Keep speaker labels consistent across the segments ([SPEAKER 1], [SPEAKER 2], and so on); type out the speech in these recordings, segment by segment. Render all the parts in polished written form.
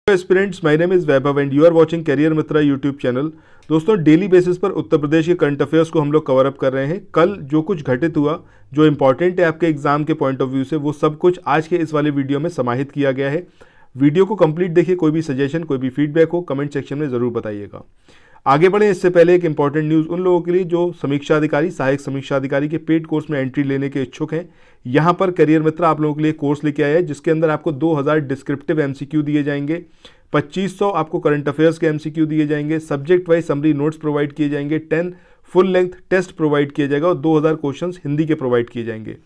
[SPEAKER 1] Aspirants, my name is Vaibhav and you are watching career Mitra YouTube channel. दोस्तों, daily basis पर उत्तर प्रदेश के current affairs को हम लोग कवर अप कर रहे हैं। कल जो कुछ घटित हुआ, जो इंपॉर्टेंट है आपके एग्जाम के पॉइंट ऑफ व्यू से, वो सब कुछ आज के इस वाले वीडियो में समाहित किया गया है। वीडियो को कंप्लीट देखिए। कोई भी सजेशन, कोई भी फीडबैक हो कमेंट सेक्शन में ज़रूर बताइएगा। आगे बढ़ें इससे पहले एक इंपॉर्टेंट न्यूज़ उन लोगों के लिए जो समीक्षा अधिकारी, सहायक समीक्षा अधिकारी के पेड कोर्स में एंट्री लेने के इच्छुक हैं। यहाँ पर करियर मित्र आप लोगों के लिए कोर्स लेके आया है जिसके अंदर आपको 2000 डिस्क्रिप्टिव एमसीक्यू दिए जाएंगे, 2500 आपको करंट अफेयर्स के एमसीक्यू दिए जाएंगे, subject wise summary notes provide किए जाएंगे, 10 फुल लेंथ टेस्ट प्रोवाइड किया जाएगा और 2000 क्वेश्चंस हिंदी के प्रोवाइड किए जाएंगे।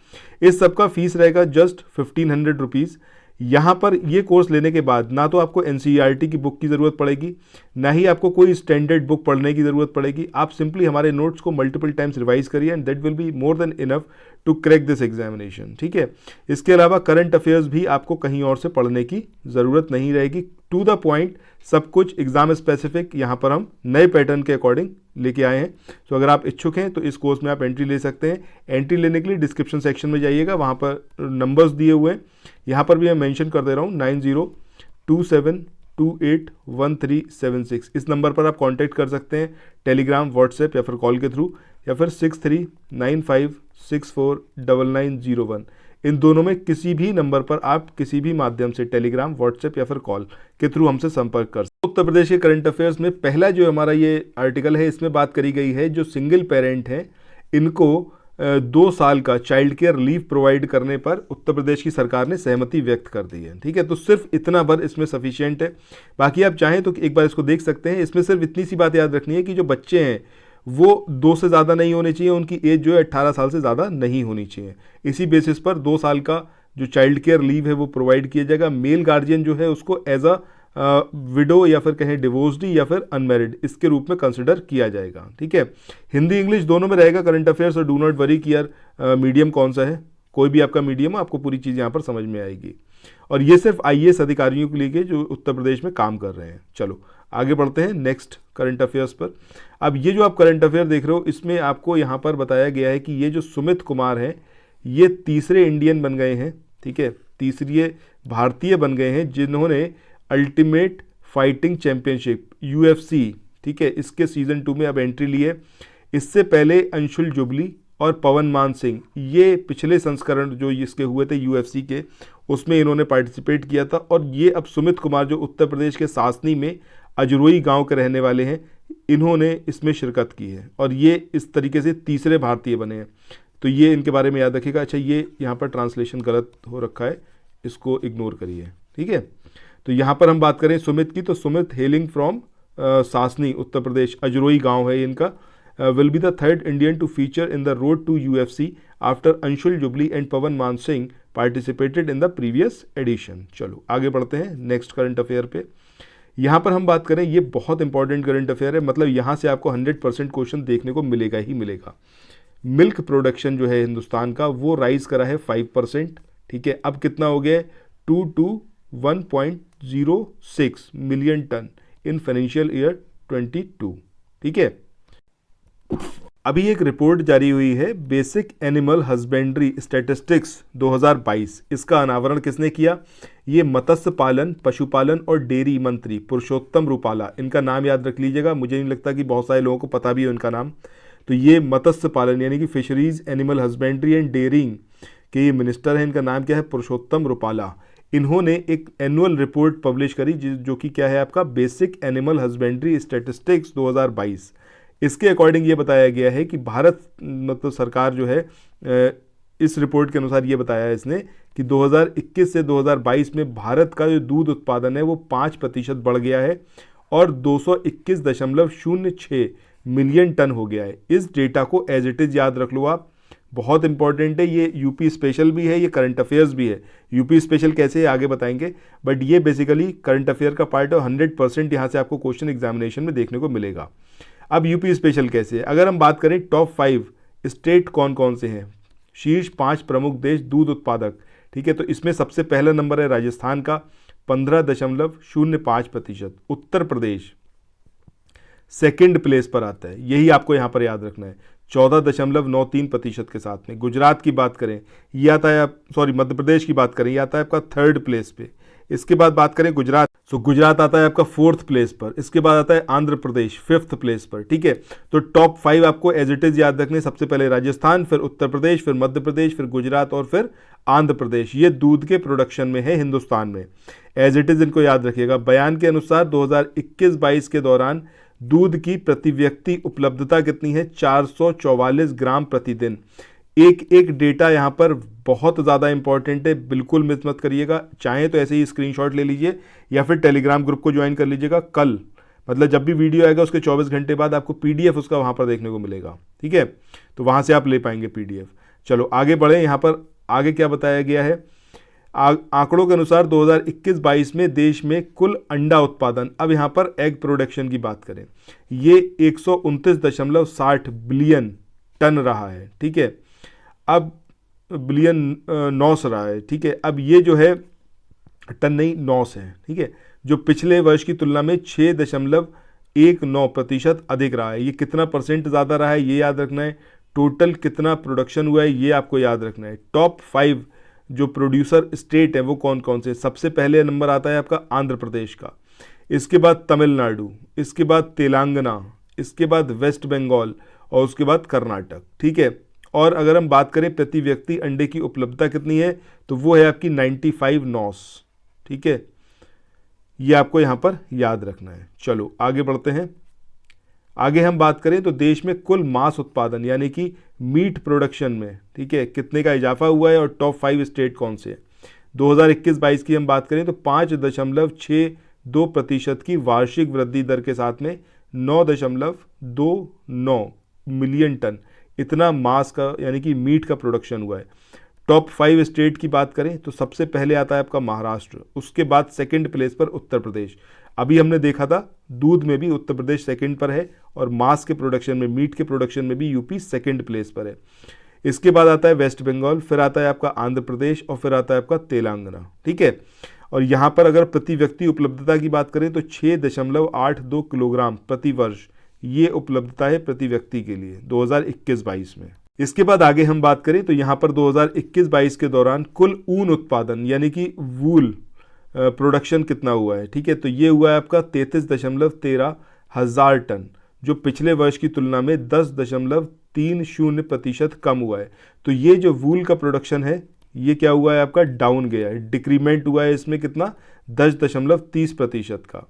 [SPEAKER 1] इस सब का फीस रहेगा जस्ट 1500 रुपीज़। यहाँ पर ये कोर्स लेने के बाद ना तो आपको एनसीईआरटी की बुक की ज़रूरत पड़ेगी, ना ही आपको कोई स्टैंडर्ड बुक पढ़ने की ज़रूरत पड़ेगी। आप सिंपली हमारे नोट्स को मल्टीपल टाइम्स रिवाइज करिए and that will be more than enough to crack this examination. ठीक है। इसके अलावा करंट अफेयर्स भी आपको कहीं और से पढ़ने की ज़रूरत नहीं रहेगी। टू द पॉइंट, सब कुछ एग्जाम स्पेसिफिक यहाँ पर हम नए पैटर्न के अकॉर्डिंग लेके आए हैं। सो अगर आप इच्छुक हैं तो इस कोर्स में आप एंट्री ले सकते हैं। एंट्री लेने के लिए डिस्क्रिप्शन सेक्शन में जाइएगा, वहाँ पर नंबर्स दिए हुए हैं। यहाँ पर भी मैं मेंशन कर दे रहा हूँ 9027281376। इस नंबर पर आप कांटेक्ट कर सकते हैं टेलीग्राम, व्हाट्सएप या फिर कॉल के थ्रू, या फिर 6395649901। इन दोनों में किसी भी नंबर पर आप किसी भी माध्यम से टेलीग्राम, व्हाट्सएप या फिर कॉल के थ्रू हमसे संपर्क कर सकते हैं। उत्तर प्रदेश के करंट अफेयर्स में पहला जो हमारा ये आर्टिकल है, इसमें बात करी गई है जो सिंगल पेरेंट हैं इनको 2 साल का चाइल्ड केयर लीव प्रोवाइड करने पर उत्तर प्रदेश की सरकार ने सहमति व्यक्त कर दी है। ठीक है, तो सिर्फ इतना भर इसमें सफिशिएंट है। बाकी आप चाहें तो एक बार इसको देख सकते हैं। इसमें सिर्फ इतनी सी बात याद रखनी है कि जो बच्चे हैं वो 2 से ज़्यादा नहीं होने चाहिए, उनकी एज जो है 18 साल से ज़्यादा नहीं होनी चाहिए। इसी बेसिस पर 2 साल का जो चाइल्ड केयर लीव है वो प्रोवाइड किया जाएगा। मेल गार्जियन जो है उसको एज अ विडो या फिर कहें डिवोर्सडी या फिर अनमैरिड, इसके रूप में कंसिडर किया जाएगा। ठीक है, हिंदी इंग्लिश दोनों में रहेगा करंट अफेयर्स। और डू नॉट वरी कि यार मीडियम कौन सा है, कोई भी आपका मीडियम, आपको पूरी चीज़ यहाँ पर समझ में आएगी। और ये सिर्फ आईएएस अधिकारियों के लिए जो उत्तर प्रदेश में काम कर रहे हैं। चलो आगे बढ़ते हैं नेक्स्ट करंट अफेयर्स पर। अब ये जो आप करंट अफेयर देख रहे हो, इसमें आपको यहाँ पर बताया गया है कि ये जो सुमित कुमार हैं ये तीसरे इंडियन बन गए हैं। ठीक है, तीसरे भारतीय बन गए हैं जिन्होंने अल्टीमेट फाइटिंग चैंपियनशिप यूएफसी, ठीक है, इसके सीजन 2 में अब एंट्री ली है। इससे पहले अंशुल जुबली और पवन मान सिंह, ये पिछले संस्करण जो इसके हुए थे यूएफसी के, उसमें इन्होंने पार्टिसिपेट किया था। और ये अब सुमित कुमार जो उत्तर प्रदेश के सासनी में अजरोई गांव के रहने वाले हैं, इन्होंने इसमें शिरकत की है और ये इस तरीके से तीसरे भारतीय बने हैं। तो ये इनके बारे में याद रखिएगा। अच्छा, ये यहाँ पर ट्रांसलेशन गलत हो रखा है, इसको इग्नोर करिए। ठीक है, तो यहाँ पर हम बात करें सुमित की, तो सुमित हेलिंग फ्रॉम सासनी उत्तर प्रदेश, अजरोई गांव है इनका, will be the third Indian to feature in the road to UFC after Anshul Jubli and Pawan Maan Singh participated in the previous edition. चलो आगे बढ़ते हैं नेक्स्ट करंट अफेयर पे। यहाँ पर हम बात करें, ये बहुत इंपॉर्टेंट करंट अफेयर है, मतलब यहाँ से आपको 100% क्वेश्चन देखने को मिलेगा ही मिलेगा। मिल्क प्रोडक्शन जो है हिंदुस्तान का, वो राइज करा है 5%। ठीक है, अब कितना हो गया है 2 to 1.06 million ton in financial year 22। ठीक है, अभी एक रिपोर्ट जारी हुई है बेसिक एनिमल हस्बेंड्री स्टैटिस्टिक्स 2022। इसका अनावरण किसने किया? ये मत्स्य पालन, पशुपालन और डेयरी मंत्री पुरुषोत्तम रूपाला, इनका नाम याद रख लीजिएगा। मुझे नहीं लगता कि बहुत सारे लोगों को पता भी हो इनका नाम। तो ये मत्स्य पालन यानी कि fisheries, animal husbandry and dairying के ये मिनिस्टर हैं। इनका नाम क्या है? पुरुषोत्तम रूपाला। इन्होंने एक एनुअल रिपोर्ट पब्लिश करी जो कि क्या है आपका बेसिक एनिमल हस्बेंड्री स्टैटिस्टिक्स 2022। इसके अकॉर्डिंग ये बताया गया है कि भारत, मतलब सरकार जो है, इस रिपोर्ट के अनुसार ये बताया है इसने कि 2021 से 2022 में भारत का जो दूध उत्पादन है वो 5% बढ़ गया है और 221.06 मिलियन टन हो गया है। इस डेटा को एज इट इज़ याद रख लो आप, बहुत इंपॉर्टेंट है। ये यूपी स्पेशल भी है, ये करंट अफेयर्स भी है। यूपी स्पेशल कैसे है आगे बताएंगे, बट ये बेसिकली करंट अफेयर का पार्ट है। 100% यहाँ से आपको क्वेश्चन एग्जामिनेशन में देखने को मिलेगा। अब यूपी स्पेशल कैसे है, अगर हम बात करें टॉप 5 स्टेट कौन कौन से हैं, शीर्ष 5 प्रमुख देश दूध उत्पादक। ठीक है, तो इसमें सबसे पहला नंबर है राजस्थान का 15.05%। उत्तर प्रदेश सेकंड प्लेस पर आता है, यही आपको यहाँ पर याद रखना है, 14.93% के साथ में। गुजरात की बात करें, ये आता है, सॉरी मध्य प्रदेश की बात करें, ये आता है आपका थर्ड प्लेस पे इसके बाद बात करें गुजरात, तो गुजरात आता है आपका 4th प्लेस पर। इसके बाद आता है आंध्र प्रदेश 5th प्लेस पर। ठीक है, तो टॉप 5 आपको एज इट इज याद रखने, सबसे पहले राजस्थान, फिर उत्तर प्रदेश, फिर मध्य प्रदेश, फिर गुजरात और फिर आंध्र प्रदेश। ये दूध के प्रोडक्शन में है हिंदुस्तान में, एज इट इज इनको याद रखिएगा। बयान के अनुसार 2021-22 के दौरान दूध की प्रति व्यक्ति उपलब्धता कितनी है? 444 ग्राम प्रतिदिन। एक एक डेटा यहाँ पर बहुत ज़्यादा इंपॉर्टेंट है, बिल्कुल मिस मत करिएगा। चाहे तो ऐसे ही स्क्रीनशॉट ले लीजिए या फिर टेलीग्राम ग्रुप को ज्वाइन कर लीजिएगा। कल मतलब जब भी वीडियो आएगा उसके 24 घंटे बाद आपको पीडीएफ उसका वहाँ पर देखने को मिलेगा। ठीक है, तो वहाँ से आप ले पाएंगे पीडीएफ। चलो आगे बढ़े, यहाँ पर आगे क्या बताया गया है? आंकड़ों के अनुसार 2021-22 में देश में कुल अंडा उत्पादन, अब यहाँ पर एग प्रोडक्शन की बात करें, ये 129.60 बिलियन टन रहा है। ठीक है, अब बिलियन नॉस रहा है। ठीक है, अब ये जो है टन नहीं नॉस है। ठीक है, जो पिछले वर्ष की तुलना में 6.19% अधिक रहा है। ये कितना परसेंट ज़्यादा रहा है ये याद रखना है। टोटल कितना प्रोडक्शन हुआ है ये आपको याद रखना है। टॉप 5 जो प्रोड्यूसर स्टेट है वो कौन कौन से? सबसे पहले नंबर आता है आपका आंध्र प्रदेश का, इसके बाद तमिलनाडु, इसके बाद तेलंगाना, इसके बाद वेस्ट बंगाल और उसके बाद कर्नाटक। ठीक है, और अगर हम बात करें प्रति व्यक्ति अंडे की उपलब्धता कितनी है तो वो है आपकी 95 नॉस। ठीक है, ये आपको यहाँ पर याद रखना है। चलो आगे बढ़ते हैं। आगे हम बात करें तो देश में कुल मांस उत्पादन यानी कि मीट प्रोडक्शन में, ठीक है, कितने का इजाफा हुआ है और टॉप 5 स्टेट कौन से हैं? 2021-22 की हम बात करें तो 5.62% की वार्षिक वृद्धि दर के साथ में 9.29 मिलियन टन इतना मांस का यानी कि मीट का प्रोडक्शन हुआ है। टॉप 5 स्टेट की बात करें तो सबसे पहले आता है आपका महाराष्ट्र, उसके बाद सेकंड प्लेस पर उत्तर प्रदेश। अभी हमने देखा था दूध में भी उत्तर प्रदेश सेकंड पर है और मांस के प्रोडक्शन में, मीट के प्रोडक्शन में भी यूपी सेकंड प्लेस पर है। इसके बाद आता है वेस्ट बंगाल, फिर आता है आपका आंध्र प्रदेश और फिर आता है आपका तेलंगाना। ठीक है, और यहाँ पर अगर प्रति व्यक्ति उपलब्धता की बात करें तो 6.82 किलोग्राम प्रति वर्ष ये उपलब्धता है प्रति व्यक्ति के लिए 2021-22 में। इसके बाद आगे हम बात करें तो यहाँ पर 2021-22 के दौरान कुल ऊन उत्पादन यानी कि वूल प्रोडक्शन कितना हुआ है? ठीक है, तो ये हुआ है आपका 33.13 हजार टन, जो पिछले वर्ष की तुलना में 10.30% कम हुआ है। तो ये जो वूल का प्रोडक्शन है ये क्या हुआ है आपका? डाउन गया है, डिक्रीमेंट हुआ है इसमें कितना? 10.30% का।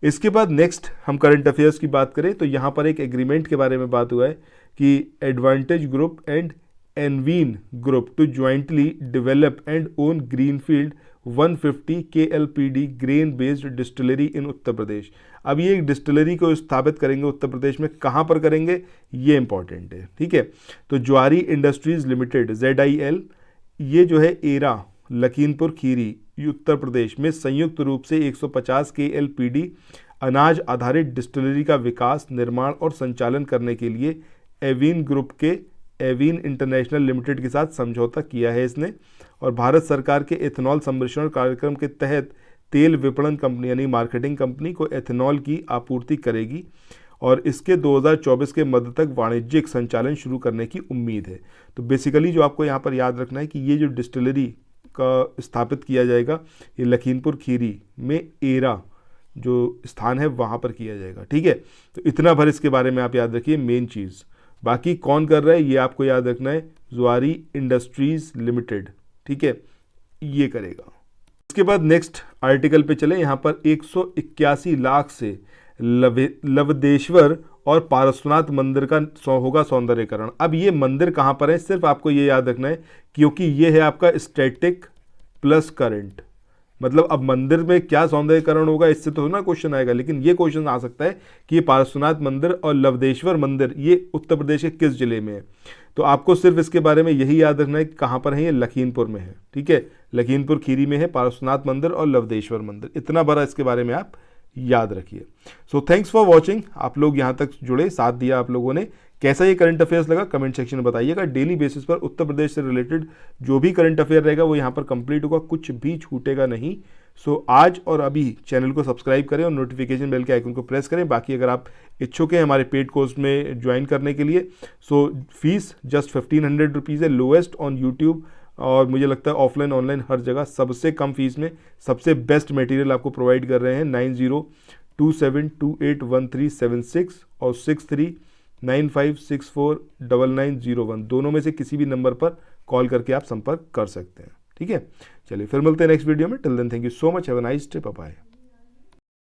[SPEAKER 1] इसके बाद नेक्स्ट हम करंट अफेयर्स की बात करें तो यहाँ पर एक एग्रीमेंट के बारे में बात हुआ है कि advantage group and Envin group to jointly develop and own greenfield 150 KLPD grain based distillery in Uttar Pradesh. अब ये एक डिस्टिलरी को स्थापित करेंगे उत्तर प्रदेश में, कहाँ पर करेंगे ये इंपॉर्टेंट है। ठीक है, तो ज्वारी इंडस्ट्रीज लिमिटेड ZIL ये जो है एरा लखीमपुर खीरी उत्तर प्रदेश में संयुक्त रूप से 150 KLPD अनाज आधारित डिस्टिलरी का विकास, निर्माण और संचालन करने के लिए एविन ग्रुप के एविन इंटरनेशनल लिमिटेड के साथ समझौता किया है इसने। और भारत सरकार के एथेनॉल सम्मिश्रण कार्यक्रम के तहत तेल विपणन कंपनी यानी मार्केटिंग कंपनी को एथेनॉल की आपूर्ति करेगी और इसके 2024 के मध्य तक वाणिज्यिक संचालन शुरू करने की उम्मीद है। तो बेसिकली जो आपको यहाँ पर याद रखना है कि ये जो डिस्टिलरी का स्थापित किया जाएगा ये लखीमपुर खीरी में एरा जो स्थान है वहाँ पर किया जाएगा। ठीक है, तो इतना भर इसके बारे में आप याद रखिए मेन चीज़। बाकी कौन कर रहा है ये आपको याद रखना है, ज्वारी इंडस्ट्रीज लिमिटेड। ठीक है, ये करेगा। इसके बाद नेक्स्ट आर्टिकल पे चले। यहाँ पर 181 लाख से लवदेश्वर और पारसनाथ मंदिर का होगा सौंदर्यकरण। अब ये मंदिर कहाँ पर है सिर्फ आपको ये याद रखना है क्योंकि ये है आपका स्टैटिक प्लस करंट। मतलब अब मंदिर में क्या सौंदर्यकरण होगा इससे तो ना क्वेश्चन आएगा, लेकिन ये क्वेश्चन आ सकता है कि ये पारसनाथ मंदिर और लवदेश्वर मंदिर ये उत्तर प्रदेश के किस जिले में है। तो आपको सिर्फ इसके बारे में यही याद रखना है कि कहाँ पर है, ये लखीमपुर में है। ठीक है, लखीमपुर खीरी में है पारसनाथ मंदिर और लवदेश्वर मंदिर। इतना बड़ा इसके बारे में आप याद रखिए। So thanks for watching. आप लोग यहाँ तक जुड़े, साथ दिया आप लोगों ने। कैसा ये करंट अफेयर्स लगा कमेंट सेक्शन में बताइएगा। डेली बेसिस पर उत्तर प्रदेश से रिलेटेड जो भी करंट अफेयर रहेगा वो यहाँ पर कंप्लीट होगा, कुछ भी छूटेगा नहीं। सो आज और अभी चैनल को सब्सक्राइब करें और नोटिफिकेशन बेल के आइकन को प्रेस करें। बाकी अगर आप इच्छुक हैं हमारे पेड कोर्स में ज्वाइन करने के लिए, सो फीस जस्ट 1500 रुपीज़ है, लोएस्ट ऑन यूट्यूब और मुझे लगता है ऑफलाइन ऑनलाइन हर जगह सबसे कम फीस में सबसे बेस्ट मटेरियल आपको प्रोवाइड कर रहे हैं। 9027281376 और 6395649901 दोनों में से किसी भी नंबर पर कॉल करके आप संपर्क कर सकते हैं। ठीक है, चलिए फिर मिलते हैं नेक्स्ट वीडियो में। Till then thank you so much, have a nice day, bye bye.